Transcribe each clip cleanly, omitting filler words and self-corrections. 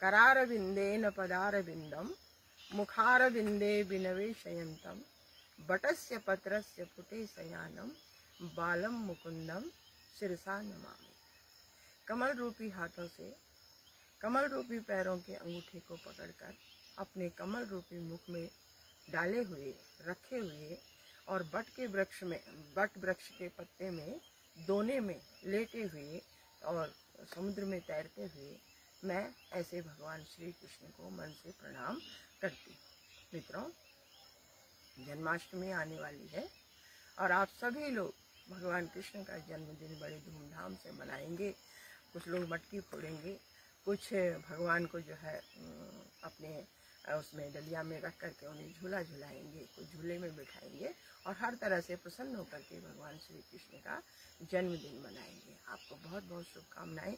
करारविंदेन पदारविंदम मुखारविंदे विनवेशयन्तम बटस्य पत्रस्य पुटे शयानम बालम मुकुंदम शिरसा नमामि। कमल रूपी हाथों से कमल रूपी पैरों के अंगूठे को पकड़कर अपने कमल रूपी मुख में डाले हुए रखे हुए और बट वृक्ष के पत्ते में दोने में लेटे हुए और समुद्र में तैरते हुए मैं ऐसे भगवान श्री कृष्ण को मन से प्रणाम करती हूँ। मित्रों, जन्माष्टमी आने वाली है और आप सभी लोग भगवान कृष्ण का जन्मदिन बड़े धूमधाम से मनाएंगे। कुछ लोग मटकी फोड़ेंगे, कुछ भगवान को जो है अपने उसमें डलिया में रख करके उन्हें झूला झुलाएंगे, कुछ झूले में बिठाएंगे और हर तरह से प्रसन्न होकर के भगवान श्री कृष्ण का जन्मदिन मनाएंगे। आपको बहुत बहुत शुभकामनाएं।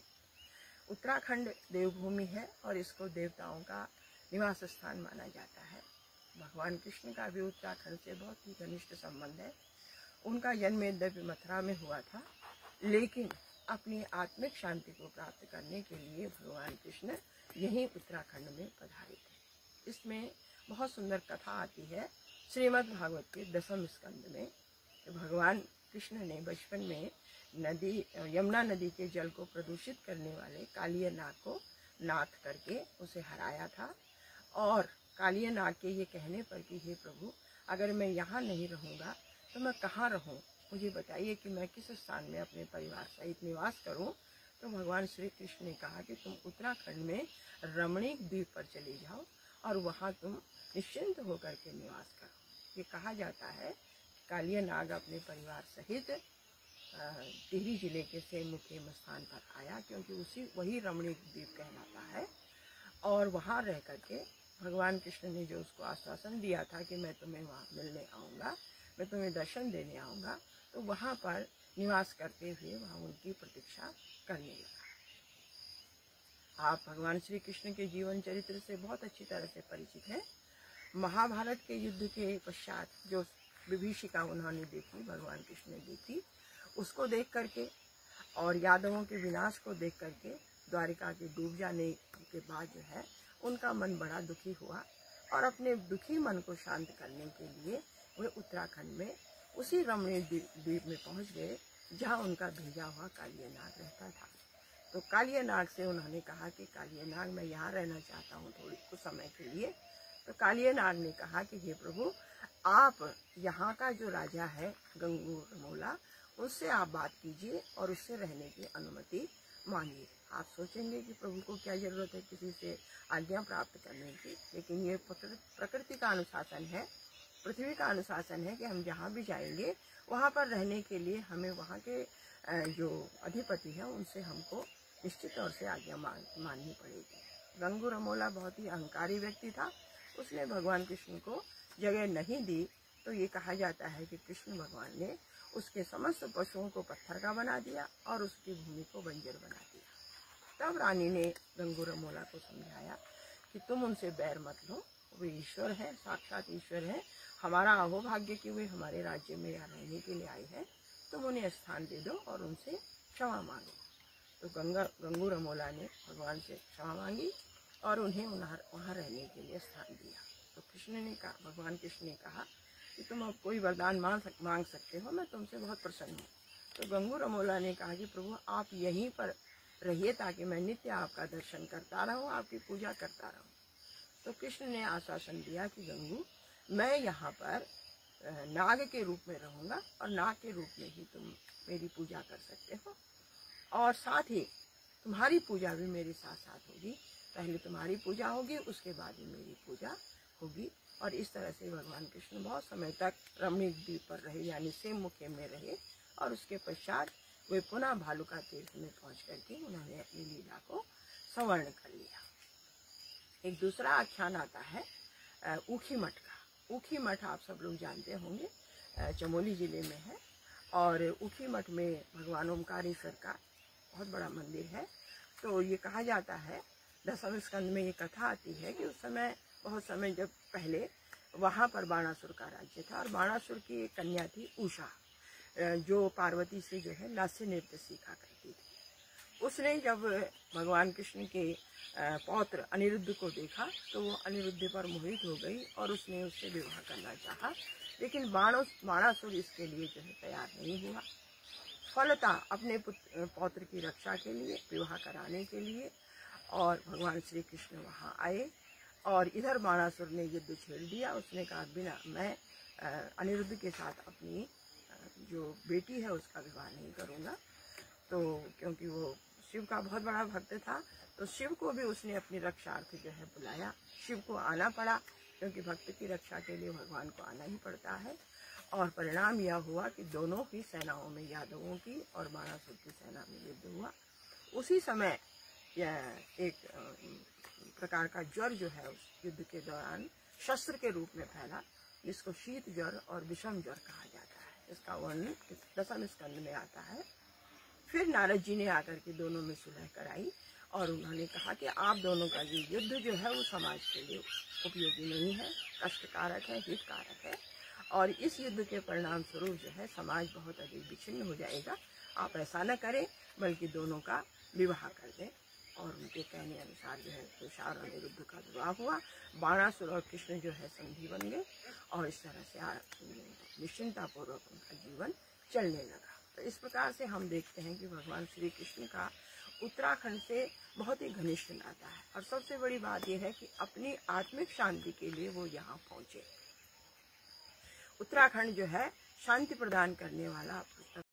उत्तराखंड देवभूमि है और इसको देवताओं का निवास स्थान माना जाता है। भगवान कृष्ण का भी उत्तराखंड से बहुत ही घनिष्ठ संबंध है। उनका जन्म यद्यपि मथुरा में हुआ था, लेकिन अपनी आत्मिक शांति को प्राप्त करने के लिए भगवान कृष्ण यहीं उत्तराखंड में पधारे थे। इसमें बहुत सुंदर कथा आती है श्रीमद् भागवत के 10वें स्कंद में। भगवान कृष्ण ने बचपन में यमुना नदी के जल को प्रदूषित करने वाले कालिया नाग को नाथ करके उसे हराया था और कालिया नाग के ये कहने पर कि हे प्रभु, अगर मैं यहाँ नहीं रहूँगा तो मैं कहाँ रहूँ, मुझे बताइए कि मैं किस स्थान में अपने परिवार सहित निवास करूँ। तो भगवान श्री कृष्ण ने कहा कि तुम उत्तराखंड में रमणीक द्वीप पर चले जाओ और वहाँ तुम निश्चिंत होकर के निवास करो। ये कहा जाता है कालिया नाग अपने परिवार सहित टिहरी जिले के सेमुखेम स्थान पर आया, क्योंकि वही रमणीक द्वीप कहलाता है। और वहाँ रह करके भगवान कृष्ण ने जो उसको आश्वासन दिया था कि मैं तुम्हें वहाँ मिलने आऊँगा, मैं तुम्हें दर्शन देने आऊँगा, तो वहाँ पर निवास करते हुए वहाँ उनकी प्रतीक्षा करने लगा। आप भगवान श्री कृष्ण के जीवन चरित्र से बहुत अच्छी तरह से परिचित हैं। महाभारत के युद्ध के पश्चात जो विभीषिका उन्होंने देखी, भगवान कृष्ण ने देखी, उसको देख करके और यादवों के विनाश को देख करके द्वारिका के डूब जाने के बाद जो है उनका मन बड़ा दुखी हुआ और अपने दुखी मन को शांत करने के लिए वे उत्तराखंड में उसी रमणीक द्वीप में पहुंच गए जहां उनका भेजा हुआ कालिया नाग रहता था। तो कालिया नाग से उन्होंने कहा कि कालिया नाग, मैं यहाँ रहना चाहता हूँ थोड़ी कुछ समय के लिए। तो कालिया नाग ने कहा कि हे प्रभु, आप यहाँ का जो राजा है गंगूरमोला, उससे आप बात कीजिए और उससे रहने की अनुमति मांगिए। आप सोचेंगे कि प्रभु को क्या जरूरत है किसी से आज्ञा प्राप्त करने की, लेकिन ये प्रकृति का अनुशासन है, पृथ्वी का अनुशासन है कि हम जहाँ भी जाएंगे वहाँ पर रहने के लिए हमें वहाँ के जो अधिपति हैं उनसे हमको निश्चित तौर से आज्ञा माननी पड़ेगी। गंगूरमोला बहुत ही अहंकारी व्यक्ति था, उसने भगवान कृष्ण को जगह नहीं दी। तो ये कहा जाता है कि कृष्ण भगवान ने उसके समस्त पशुओं को पत्थर का बना दिया और उसकी भूमि को बंजर बना दिया। तब रानी ने गंगूरमोला को समझाया कि तुम उनसे बैर मत लो, वे ईश्वर हैं, साक्षात ईश्वर हैं, हमारा अहोभाग्य कि वे हमारे राज्य में यहाँ रहने के लिए आए हैं, तुम उन्हें स्थान दे दो और उनसे क्षमा मांगो। तो गंगूरमोला ने भगवान से क्षमा मांगी और उन्हें वहाँ रहने के लिए स्थान दिया। तो भगवान कृष्ण ने कहा कि तुम अब कोई वरदान मांग सकते हो, मैं तुमसे बहुत प्रसन्न हूँ। तो गंगूरमोला ने कहा कि प्रभु आप यहीं पर रहिए ताकि मैं नित्य आपका दर्शन करता रहूँ, आपकी पूजा करता रहूँ। तो कृष्ण ने आश्वासन दिया कि गंगू, मैं यहाँ पर नाग के रूप में रहूँगा और नाग के रूप में ही तुम मेरी पूजा कर सकते हो और साथ ही तुम्हारी पूजा भी मेरे साथ साथ होगी। पहले तुम्हारी पूजा होगी, उसके बाद ही मेरी पूजा होगी। और इस तरह से भगवान कृष्ण बहुत समय तक रमणीक द्वीप पर रहे, यानी सेमुखेम में रहे और उसके पश्चात वे पुनः भालुका तीर्थ में पहुंच करके उन्होंने अपनी लीला को संवर्ण कर लिया। एक दूसरा आख्यान आता है ऊखी मठ का। ऊखी मठ आप सब लोग जानते होंगे, चमोली जिले में है और ऊखी मठ में भगवान ओमकारेश्वर का बहुत बड़ा मंदिर है। तो ये कहा जाता है 10वें स्कंद में ये कथा आती है कि उस समय बहुत समय जब पहले वहाँ पर बाणासुर का राज्य था और बाणासुर की एक कन्या थी उषा, जो पार्वती से जो है लास्य नृत्य सीखा करती थी। उसने जब भगवान कृष्ण के पौत्र अनिरुद्ध को देखा तो वो अनिरुद्ध पर मोहित हो गई और उसने उससे विवाह करना चाहा, लेकिन बाणासुर इसके लिए जो है तैयार नहीं हुआ। फलतः अपने पौत्र की रक्षा के लिए, विवाह कराने के लिए और भगवान श्री कृष्ण वहाँ आए और इधर बाणासुर ने युद्ध छेड़ दिया। उसने कहा बिना मैं अनिरुद्ध के साथ अपनी जो बेटी है उसका विवाह नहीं करूँगा। तो क्योंकि वो शिव का बहुत बड़ा भक्त था तो शिव को भी उसने अपनी रक्षार्थ जो है बुलाया। शिव को आना पड़ा क्योंकि भक्त की रक्षा के लिए भगवान को आना ही पड़ता है। और परिणाम यह हुआ कि दोनों ही सेनाओं में, यादवों की और बाणासुर की सेना में युद्ध हुआ। उसी समय यह एक प्रकार का ज्वर जो है उस युद्ध के दौरान शस्त्र के रूप में फैला, जिसको शीत ज्वर और विषम ज्वर कहा जाता है। इसका वर्णन 10वें स्कंद में आता है। फिर नारद जी ने आकर के दोनों में सुलह कराई और उन्होंने कहा कि आप दोनों का ये युद्ध जो है वो समाज के लिए उपयोगी नहीं है, कष्टकारक है, हितकारक है और इस युद्ध के परिणाम स्वरूप जो है समाज बहुत अधिक विच्छिन्न हो जाएगा। आप ऐसा न करें बल्कि दोनों का विवाह कर दें। और उनके कहने अनुसार जो है तुषार और अनिरुद्ध का विवाह हुआ। बाणासुर और कृष्ण जो है संधि बन गए और इस तरह से निश्चिंतापूर्वक उनका जीवन चलने लगा। तो इस प्रकार से हम देखते हैं कि भगवान श्री कृष्ण का उत्तराखंड से बहुत ही घनिष्ठ नाता है। और सबसे बड़ी बात यह है कि अपनी आत्मिक शांति के लिए वो यहाँ पहुंचे। उत्तराखंड जो है शांति प्रदान करने वाला